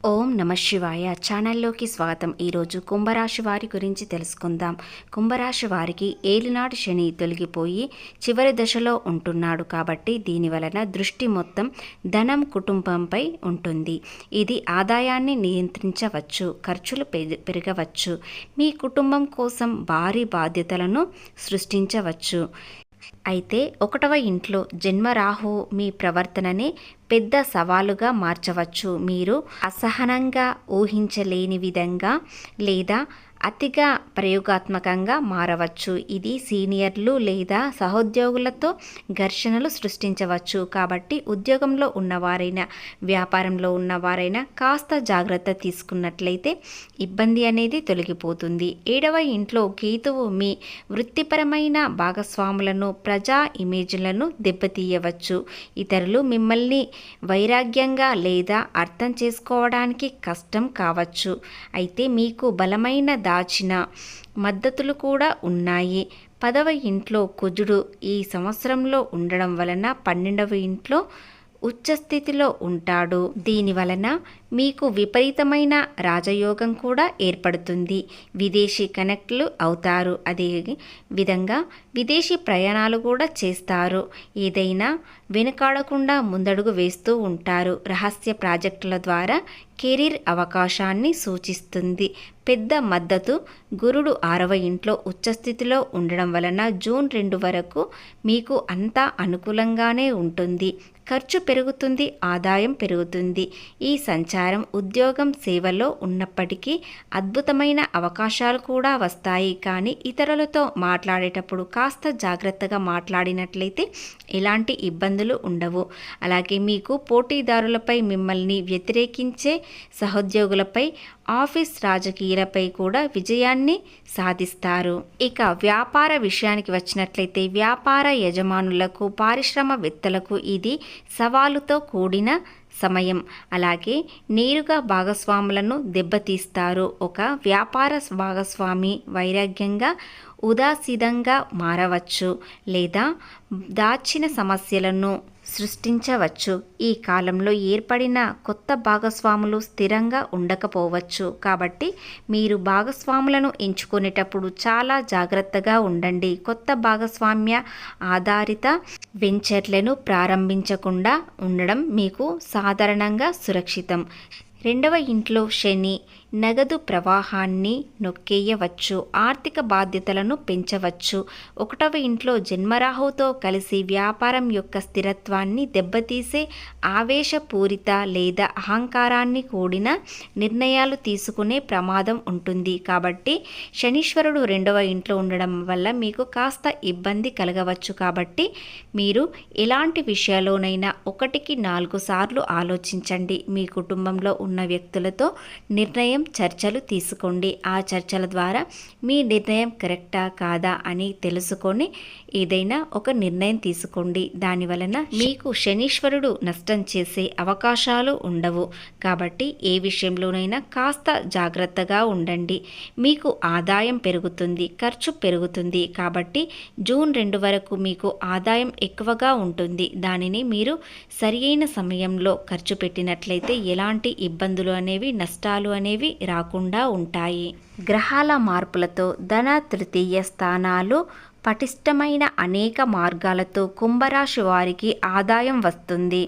ఓం నమ శివాయ ఛానల్లోకి స్వాగతం. ఈరోజు కుంభరాశి వారి గురించి తెలుసుకుందాం. కుంభరాశి వారికి ఏలినాటి శని తొలగిపోయి చివరి దశలో ఉంటున్నాడు కాబట్టి దీని వలన దృష్టి మొత్తం ధనం, కుటుంబంపై ఉంటుంది. ఇది ఆదాయాన్ని నియంత్రించవచ్చు, ఖర్చులు పెరగవచ్చు, మీ కుటుంబం కోసం భారీ బాధ్యతలను సృష్టించవచ్చు. అయితే 1వ ఇంట్లో జన్మరాహు మీ ప్రవర్తనని పెద్ద సవాలుగా మార్చవచ్చు. మీరు అసహనంగా, ఊహించలేని విధంగా లేదా అతిగా ప్రయోగాత్మకంగా మారవచ్చు. ఇది సీనియర్లు లేదా సహోద్యోగులతో ఘర్షణలు సృష్టించవచ్చు. కాబట్టి ఉద్యోగంలో ఉన్నవారైనా, వ్యాపారంలో ఉన్నవారైనా కాస్త జాగ్రత్త తీసుకున్నట్లయితే ఇబ్బంది అనేది తొలగిపోతుంది. 7వ ఇంట్లో కేతువు మీ వృత్తిపరమైన భాగస్వాములను, ప్రజా ఇమేజ్లను దెబ్బతీయవచ్చు. ఇతరులు మిమ్మల్ని వైరాగ్యంగా లేదా అర్థం చేసుకోవడానికి కష్టం కావచ్చు. అయితే మీకు బలమైన దాచిన మద్దతులు కూడా ఉన్నాయి. 10వ ఇంట్లో కుజుడు ఈ సంవత్సరంలో ఉండడం వలన 12వ ఇంట్లో ఉచ్చస్థితిలో ఉంటాడు. దీని వలన మీకు విపరీతమైన రాజయోగం కూడా ఏర్పడుతుంది. విదేశీ కనెక్ట్లు అవుతారు. అదే విధంగా విదేశీ ప్రయాణాలు కూడా చేస్తారు. ఏదైనా వెనుకాడకుండా ముందడుగు వేస్తూ ఉంటారు. రహస్య ప్రాజెక్టుల ద్వారా కెరీర్ అవకాశాన్ని సూచిస్తుంది. పెద్ద మద్దతు గురుడు 6వ ఇంట్లో ఉచ్చస్థితిలో ఉండడం వలన జూన్ 2 వరకు మీకు అంతా అనుకూలంగానే ఉంటుంది. ఖర్చు పెరుగుతుంది, ఆదాయం పెరుగుతుంది. ఈ సంచారం ఉద్యోగం, సేవలో ఉన్నప్పటికీ అద్భుతమైన అవకాశాలు కూడా వస్తాయి. కానీ ఇతరులతో మాట్లాడేటప్పుడు కాస్త జాగ్రత్తగా మాట్లాడినట్లయితే ఎలాంటి ఇబ్బందులు ఉండవు. అలాగే మీకు పోటీదారులపై, మిమ్మల్ని వ్యతిరేకించే సహోద్యోగులపై, ఆఫీస్ రాజకీయాలపై కూడా విజయాన్ని సాధిస్తారు. ఇక వ్యాపార విషయానికి వచ్చినట్లయితే వ్యాపార యజమానులకు, పారిశ్రామికవేత్తలకు ఇది సవాలుతో కూడిన సమయం. అలాగే నేరుగా భాగస్వాములను దెబ్బతీస్తారు. ఒక వ్యాపార భాగస్వామి వైరాగ్యంగా, ఉదాసీనంగా మారవచ్చు లేదా దాచిన సమస్యలను సృష్టించవచ్చు. ఈ కాలంలో ఏర్పడిన కొత్త భాగస్వాములు స్థిరంగా ఉండకపోవచ్చు. కాబట్టి మీరు భాగస్వాములను ఎంచుకునేటప్పుడు చాలా జాగ్రత్తగా ఉండండి. కొత్త భాగస్వామ్య ఆధారిత వెంచర్లను ప్రారంభించకుండా ఉండడం మీకు సాధారణంగా సురక్షితం. 2వ ఇంట్లో శని నగదు ప్రవాహాన్ని నొక్కేయవచ్చు, ఆర్థిక బాధ్యతలను పెంచవచ్చు. 1వ ఇంట్లో జన్మరాహుతో కలిసి వ్యాపారం యొక్క స్థిరత్వాన్ని దెబ్బతీసే ఆవేశపూరిత లేదా అహంకారాన్ని కూడిన నిర్ణయాలు తీసుకునే ప్రమాదం ఉంటుంది. కాబట్టి శనీశ్వరుడు 2వ ఇంట్లో ఉండడం వల్ల మీకు కాస్త ఇబ్బంది కలగవచ్చు. కాబట్టి మీరు ఎలాంటి విషయాల్లోనైనా 1కి 4 సార్లు ఆలోచించండి. మీ కుటుంబంలో ఉన్న వ్యక్తులతో చర్చలు తీసుకోండి. ఆ చర్చల ద్వారా మీ నిర్ణయం కరెక్టా కాదా అని తెలుసుకొని ఏదైనా ఒక నిర్ణయం తీసుకోండి. దాని వలన మీకు శనీశ్వరుడు నష్టం చేసే అవకాశాలు ఉండవు. కాబట్టి ఏ విషయంలోనైనా కాస్త జాగ్రత్తగా ఉండండి. మీకు ఆదాయం పెరుగుతుంది, ఖర్చు పెరుగుతుంది. కాబట్టి జూన్ 2 వరకు మీకు ఆదాయం ఎక్కువగా ఉంటుంది. దానిని మీరు సరియైన సమయంలో ఖర్చు పెట్టినట్లయితే ఎలాంటి ఇబ్బందులు అనేవి, నష్టాలు అనేవి రాకుండా ఉంటాయి. గ్రహాల మార్పులతో ధన, తృతీయ స్థానాలు పటిష్టమైన అనేక మార్గాలతో కుంభరాశి వారికి ఆదాయం వస్తుంది.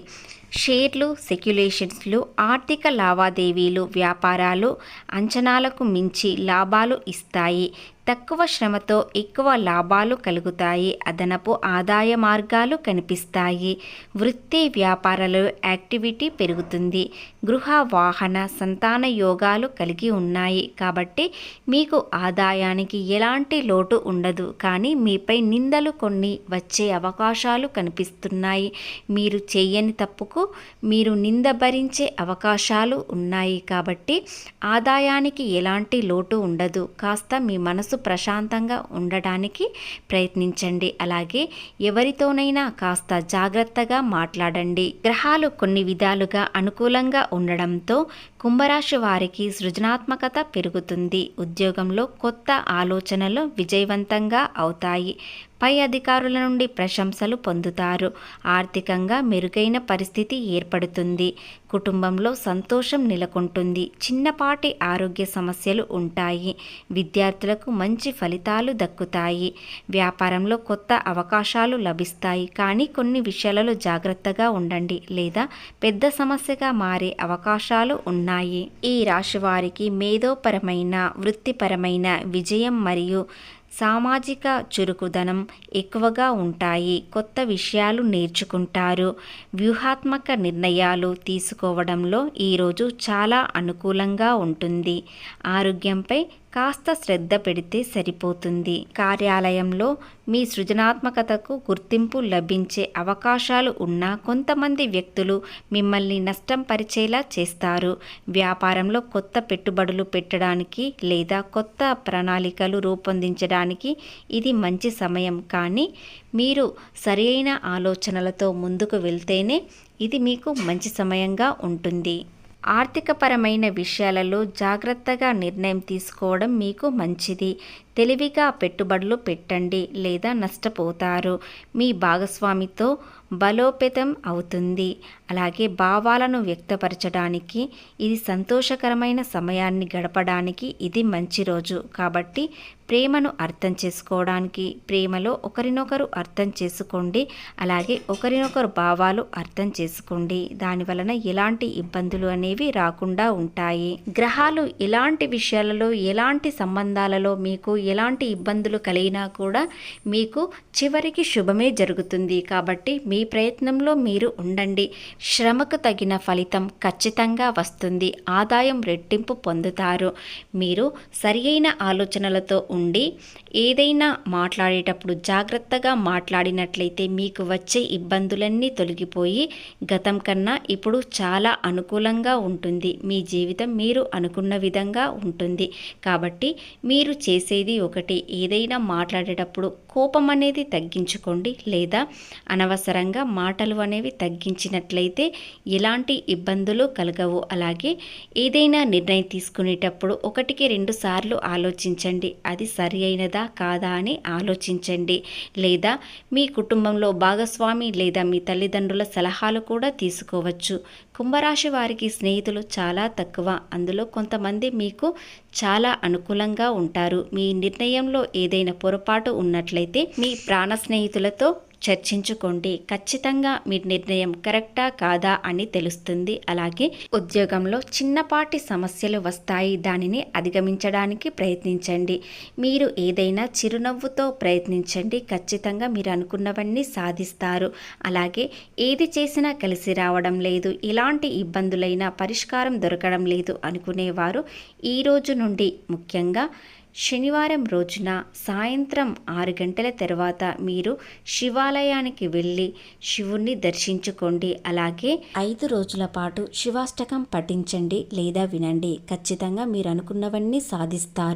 షేర్లు, స్పెక్యులేషన్స్లు, ఆర్థిక లావాదేవీలు, వ్యాపారాలు అంచనాలకు మించి లాభాలు ఇస్తాయి. తక్కువ శ్రమతో ఎక్కువ లాభాలు కలుగుతాయి. అదనపు ఆదాయ మార్గాలు కనిపిస్తాయి. వృత్తి, వ్యాపారాలు యాక్టివిటీ పెరుగుతుంది. గృహ, వాహన, సంతాన యోగాలు కలిగి ఉన్నాయి. కాబట్టి మీకు ఆదాయానికి ఎలాంటి లోటు ఉండదు. కానీ మీపై నిందలు కొన్ని వచ్చే అవకాశాలు కనిపిస్తున్నాయి. మీరు చేయని తప్పుకు మీరు నింద భరించే అవకాశాలు ఉన్నాయి. కాబట్టి ఆదాయానికి ఎలాంటి లోటు ఉండదు. కాస్త మీ మనసు ప్రశాంతంగా ఉండడానికి ప్రయత్నించండి. అలాగే ఎవరితోనైనా కాస్త జాగ్రత్తగా మాట్లాడండి. గ్రహాలు కొన్ని విధాలుగా అనుకూలంగా ఉండడంతో కుంభరాశి వారికి సృజనాత్మకత పెరుగుతుంది. ఉద్యోగంలో కొత్త ఆలోచనలు విజయవంతంగా అవుతాయి. పై అధికారుల నుండి ప్రశంసలు పొందుతారు. ఆర్థికంగా మెరుగైన పరిస్థితి ఏర్పడుతుంది. కుటుంబంలో సంతోషం నెలకొంటుంది. చిన్నపాటి ఆరోగ్య సమస్యలు ఉంటాయి. విద్యార్థులకు మంచి ఫలితాలు దక్కుతాయి. వ్యాపారంలో కొత్త అవకాశాలు లభిస్తాయి. కానీ కొన్ని విషయాలలో జాగ్రత్తగా ఉండండి, లేదా పెద్ద సమస్యగా మారే అవకాశాలు ఉన్నాయి. ఈ రాశి వారికి మేధోపరమైన, వృత్తిపరమైన విజయం మరియు సామాజిక చురుకుదనం ఎక్కువగా ఉంటాయి. కొత్త విషయాలు నేర్చుకుంటారు. వ్యూహాత్మక నిర్ణయాలు తీసుకోవడంలో ఈరోజు చాలా అనుకూలంగా ఉంటుంది. ఆరోగ్యంపై కాస్త శ్రద్ధ పెడితే సరిపోతుంది. కార్యాలయంలో మీ సృజనాత్మకతకు గుర్తింపు లభించే అవకాశాలు ఉన్నా కొంతమంది వ్యక్తులు మిమ్మల్ని నష్టం పరిచేలా చేస్తారు. వ్యాపారంలో కొత్త పెట్టుబడులు పెట్టడానికి లేదా కొత్త ప్రణాళికలు రూపొందించడానికి ఇది మంచి సమయం. కానీ మీరు సరైన ఆలోచనలతో ముందుకు వెళ్తేనే ఇది మీకు మంచి సమయంగా ఉంటుంది. ఆర్థికపరమైన విషయాలలో జాగ్రత్తగా నిర్ణయం తీసుకోవడం మీకు మంచిది. తెలివిగా పెట్టుబడులు పెట్టండి లేదా నష్టపోతారు. మీ భాగస్వామితో బలోపేతం అవుతుంది. అలాగే భావాలను వ్యక్తపరచడానికి ఇది సంతోషకరమైన సమయాన్ని గడపడానికి ఇది మంచి రోజు. కాబట్టి ప్రేమను అర్థం చేసుకోవడానికి ప్రేమలో ఒకరినొకరు అర్థం చేసుకోండి. అలాగే ఒకరినొకరు భావాలు అర్థం చేసుకోండి. దాని వలన ఎలాంటి ఇబ్బందులు అనేవి రాకుండా ఉంటాయి. గ్రహాలు ఎలాంటి విషయాలలో, ఎలాంటి సంబంధాలలో మీకు ఎలాంటి ఇబ్బందులు కలిగినా కూడా మీకు చివరికి శుభమే జరుగుతుంది. కాబట్టి మీ ప్రయత్నంలో మీరు ఉండండి. శ్రమకు తగిన ఫలితం ఖచ్చితంగా వస్తుంది. ఆదాయం రెట్టింపు పొందుతారు. మీరు సరియైన ఆలోచనలతో ఉండి ఏదైనా మాట్లాడేటప్పుడు జాగ్రత్తగా మాట్లాడినట్లయితే మీకు వచ్చే ఇబ్బందులన్నీ తొలగిపోయి గతం కన్నా ఇప్పుడు చాలా అనుకూలంగా ఉంటుంది. మీ జీవితం మీరు అనుకున్న విధంగా ఉంటుంది. కాబట్టి మీరు చేసేది ఒకటి, ఏదైనా మాట్లాడేటప్పుడు కోపం అనేది తగ్గించుకోండి, లేదా అనవసరంగా మాటలు అనేవి తగ్గించినట్లయితే ఎలాంటి ఇబ్బందులు కలగవు. అలాగే ఏదైనా నిర్ణయం తీసుకునేటప్పుడు 1-2 సార్లు ఆలోచించండి. అది సరి అయినదా కాదా అని ఆలోచించండి. లేదా మీ కుటుంబంలో భాగస్వామి లేదా మీ తల్లిదండ్రుల సలహాలు కూడా తీసుకోవచ్చు. కుంభరాశి వారికి స్నేహితులు చాలా తక్కువ. అందులో కొంతమంది మీకు చాలా అనుకూలంగా ఉంటారు. మీ నిర్ణయంలో ఏదైనా పొరపాటు ఉన్నట్లయితే మీ ప్రాణ స్నేహితులతో చర్చించుకోండి. ఖచ్చితంగా మీ నిర్ణయం కరెక్టా కాదా అని తెలుస్తుంది. అలాగే ఉద్యోగంలో చిన్నపాటి సమస్యలు వస్తాయి. దానిని అధిగమించడానికి ప్రయత్నించండి. మీరు ఏదైనా చిరునవ్వుతో ప్రయత్నించండి. ఖచ్చితంగా మీరు అనుకున్నవన్నీ సాధిస్తారు. అలాగే ఏది చేసినా కలిసి రావడం లేదు, ఎలాంటి ఇబ్బందులైనా పరిష్కారం దొరకడం లేదు అనుకునేవారు ఈ రోజు నుండి, ముఖ్యంగా శనివారం రోజున సాయంత్రం 6 గంటల తర్వాత మీరు శివాలయానికి వెళ్ళి శివుణ్ణి దర్శించుకోండి. అలాగే 5 రోజుల పాటు శివాష్టకం పఠించండి లేదా వినండి. ఖచ్చితంగా మీరు అనుకున్నవన్నీ సాధిస్తారు.